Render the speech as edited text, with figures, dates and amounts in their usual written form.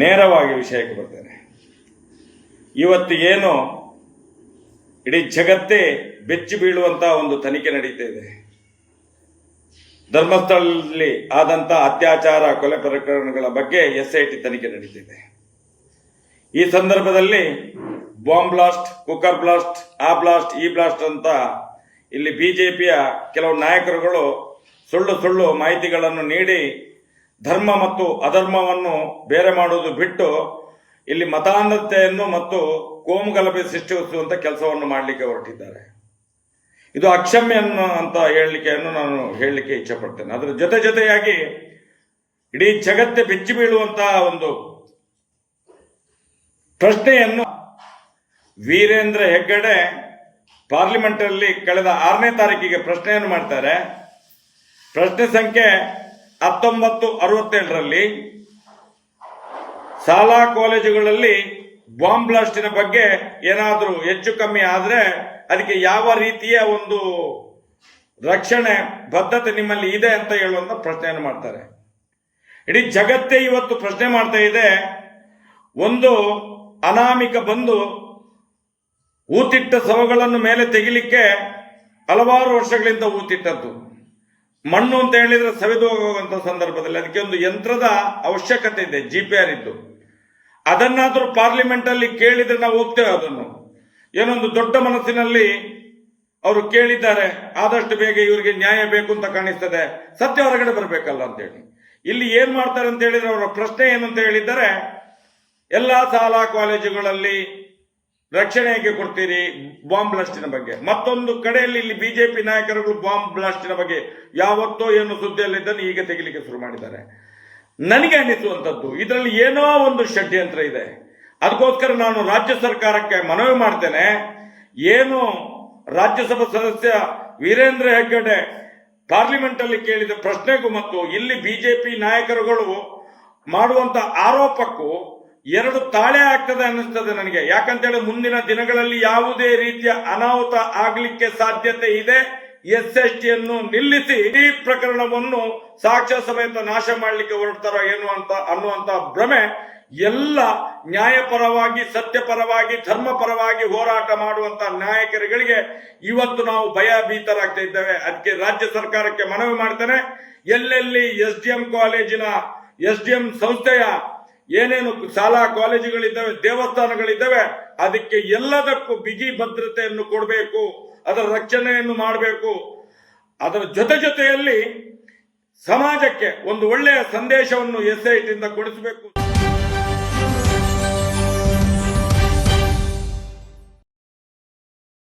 ನೇರವಾಗಿ ವಿಷಯಕ್ಕೆ ಬರ್ತೇನೆ. ಇವತ್ತು ಏನು ಇಡೀ ಜಗತ್ತೇ ಬೆಚ್ಚಿ ಬೀಳುವಂತಹ ಒಂದು ತನಿಖೆ ನಡೀತಾ ಇದೆ. ಧರ್ಮಸ್ಥಳದಲ್ಲಿ ಆದಂಥ ಅತ್ಯಾಚಾರ ಕೊಲೆ ಪ್ರಕರಣಗಳ ಬಗ್ಗೆ SIT ತನಿಖೆ ನಡೀತಿದೆ. ಈ ಸಂದರ್ಭದಲ್ಲಿ ಬಾಂಬ್ ಬ್ಲಾಸ್ಟ್, ಕುಕ್ಕರ್ ಬ್ಲಾಸ್ಟ್, ಆ ಬ್ಲಾಸ್ಟ್, ಈ ಬ್ಲಾಸ್ಟ್ ಅಂತ ಇಲ್ಲಿ ಬಿಜೆಪಿಯ ಕೆಲವು ನಾಯಕರುಗಳು ಸುಳ್ಳು ಮಾಹಿತಿಗಳನ್ನು ನೀಡಿ ಧರ್ಮ ಮತ್ತು ಅಧರ್ಮವನ್ನು ಬೇರೆ ಮಾಡುವುದು ಬಿಟ್ಟು ಇಲ್ಲಿ ಮತಾಂಧತೆಯನ್ನು ಮತ್ತು ಕೋಮುಗಲಭೆ ಸೃಷ್ಟಿಸುವಂತ ಕೆಲಸವನ್ನು ಮಾಡಲಿಕ್ಕೆ ಹೊರಟಿದ್ದಾರೆ. ಇದು ಅಕ್ಷಮ್ಯ ಅಂತ ನಾನು ಹೇಳಲಿಕ್ಕೆ ಇಚ್ಛಪಡ್ತೇನೆ. ಅದರ ಜೊತೆಯಾಗಿ ಇಡೀ ಜಗತ್ತೇ ಬೆಚ್ಚಿ ಬೀಳುವಂತಹ ಒಂದು ಪ್ರಶ್ನೆಯನ್ನು ವೀರೇಂದ್ರ ಹೆಗ್ಗಡೆ ಪಾರ್ಲಿಮೆಂಟ್ ಅಲ್ಲಿ ಕಳೆದ 6ನೇ ತಾರೀಕಿಗೆ ಪ್ರಶ್ನೆಯನ್ನು ಮಾಡ್ತಾರೆ. ಪ್ರಶ್ನೆ ಸಂಖ್ಯೆ 1967ರಲ್ಲಿ ಶಾಲಾ ಕಾಲೇಜುಗಳಲ್ಲಿ ಬಾಂಬ್ ಬ್ಲಾಸ್ಟಿನ ಬಗ್ಗೆ ಏನಾದರೂ ಹೆಚ್ಚು ಕಮ್ಮಿ ಆದ್ರೆ ಅದಕ್ಕೆ ಯಾವ ರೀತಿಯ ಒಂದು ರಕ್ಷಣೆ ಬದ್ಧತೆ ನಿಮ್ಮಲ್ಲಿ ಇದೆ ಅಂತ ಹೇಳುವಂತ ಪ್ರಶ್ನೆಯನ್ನು ಮಾಡ್ತಾರೆ. ಇಡೀ ಜಗತ್ತೇ ಇವತ್ತು ಪ್ರಶ್ನೆ ಮಾಡ್ತಾ ಇದೆ. ಒಂದು ಅನಾಮಿಕ ಬಂದು ಊತಿಟ್ಟ ಶವಗಳನ್ನು ಮೇಲೆ ತೆಗಿಲಿಕ್ಕೆ ಹಲವಾರು ವರ್ಷಗಳಿಂದ ಊತಿಟ್ಟದ್ದು. ಮಣ್ಣು ಅಂತ ಹೇಳಿದ್ರೆ ಸವೆದು ಹೋಗುವಂತ ಸಂದರ್ಭದಲ್ಲಿ ಅದಕ್ಕೆ ಒಂದು ಯಂತ್ರದ ಅವಶ್ಯಕತೆ ಇದೆ, GPR ಇದ್ದು. ಅದನ್ನಾದ್ರೂ ಪಾರ್ಲಿಮೆಂಟ್ ಅಲ್ಲಿ ಕೇಳಿದ್ರೆ ನಾವು ಹೋಗ್ತೇವೆ. ಅದನ್ನು ಏನೊಂದು ದೊಡ್ಡ ಮನಸ್ಸಿನಲ್ಲಿ ಅವರು ಕೇಳಿದ್ದಾರೆ. ಆದಷ್ಟು ಬೇಗ ಇವರಿಗೆ ನ್ಯಾಯ ಬೇಕು ಅಂತ ಕಾಣಿಸ್ತದೆ, ಸತ್ಯ ಹೊರಗಡೆ ಬರಬೇಕಲ್ಲ ಅಂತೇಳಿ. ಇಲ್ಲಿ ಏನ್ ಮಾಡ್ತಾರೆ ಅಂತ ಹೇಳಿದ್ರೆ ಅವರ ಪ್ರಶ್ನೆ ಏನಂತ ಹೇಳಿದ್ದಾರೆ, ಎಲ್ಲಾ ಶಾಲಾ ಕಾಲೇಜುಗಳಲ್ಲಿ ರಕ್ಷಣೆ ಹೇಗೆ ಕೊಡ್ತೀರಿ ಬಾಂಬ್ ಬ್ಲಾಸ್ಟಿನ ಬಗ್ಗೆ. ಮತ್ತೊಂದು ಕಡೆಯಲ್ಲಿ ಇಲ್ಲಿ ಬಿಜೆಪಿ ನಾಯಕರುಗಳು ಬಾಂಬ್ ಬ್ಲಾಸ್ಟಿನ ಬಗ್ಗೆ ಯಾವತ್ತೋ ಏನು ಸುದ್ದಿಯಲ್ಲಿದ್ದನ್ನು ಈಗ ತೆಗಿಲಿಕ್ಕೆ ಶುರು ಮಾಡಿದ್ದಾರೆ. ನನಗೆ ಅನಿಸುವಂಥದ್ದು ಇದರಲ್ಲಿ ಏನೋ ಒಂದು ಷಡ್ಯಂತ್ರ ಇದೆ. ಅದಕ್ಕೋಸ್ಕರ ನಾನು ರಾಜ್ಯ ಸರ್ಕಾರಕ್ಕೆ ಮನವಿ ಮಾಡ್ತೇನೆ. ಏನು ರಾಜ್ಯಸಭಾ ಸದಸ್ಯ ವೀರೇಂದ್ರ ಹೆಗ್ಗಡೆ ಪಾರ್ಲಿಮೆಂಟ್ ಅಲ್ಲಿ ಕೇಳಿದ ಪ್ರಶ್ನೆಗೂ ಮತ್ತು ಇಲ್ಲಿ ಬಿಜೆಪಿ ನಾಯಕರುಗಳು ಮಾಡುವಂತ ಆರೋಪಕ್ಕೂ ಎರಡು ತಾಳೆ ಆಗ್ತದೆ ಅನ್ನಿಸ್ತದೆ ನನಗೆ. ಯಾಕಂತೇಳಿ ಮುಂದಿನ ದಿನಗಳಲ್ಲಿ ಯಾವುದೇ ರೀತಿಯ ಅನಾಹುತ ಆಗ್ಲಿಕ್ಕೆ ಸಾಧ್ಯತೆ ಇದೆ. SST ಯನ್ನು ನಿಲ್ಲಿಸಿ ಇಡೀ ಪ್ರಕರಣವನ್ನು ಸಾಕ್ಷ್ಯ ಸಮೇತ ನಾಶ ಮಾಡಲಿಕ್ಕೆ ಹೊರಡ್ತಾರೋ ಏನು ಅಂತ ಅನ್ನುವಂತ ಭ್ರಮೆ ಎಲ್ಲ ನ್ಯಾಯಪರವಾಗಿ, ಸತ್ಯಪರವಾಗಿ, ಧರ್ಮಪರವಾಗಿ ಹೋರಾಟ ಮಾಡುವಂತ ನಾಯಕರುಗಳಿಗೆ ಇವತ್ತು ನಾವು ಭಯಭೀತರಾಗ್ತಾ ಇದ್ದೇವೆ. ಅದಕ್ಕೆ ರಾಜ್ಯ ಸರ್ಕಾರಕ್ಕೆ ಮನವಿ ಮಾಡ್ತೇನೆ, ಎಲ್ಲೆಲ್ಲಿ SDM ಕಾಲೇಜಿನ SDM ಸಂಸ್ಥೆಯ ಏನೇನು ಶಾಲಾ ಕಾಲೇಜುಗಳಿದ್ದಾವೆ, ದೇವಸ್ಥಾನಗಳಿದ್ದಾವೆ, ಅದಕ್ಕೆ ಎಲ್ಲದಕ್ಕೂ ಬಿಗಿ ಭದ್ರತೆಯನ್ನು ಕೊಡಬೇಕು, ಅದರ ರಕ್ಷಣೆಯನ್ನು ಮಾಡಬೇಕು. ಅದರ ಜೊತೆಯಲ್ಲಿ ಸಮಾಜಕ್ಕೆ ಒಂದು ಒಳ್ಳೆಯ ಸಂದೇಶವನ್ನು SIT ಇಂದ ಕೊಡಿಸಬೇಕು.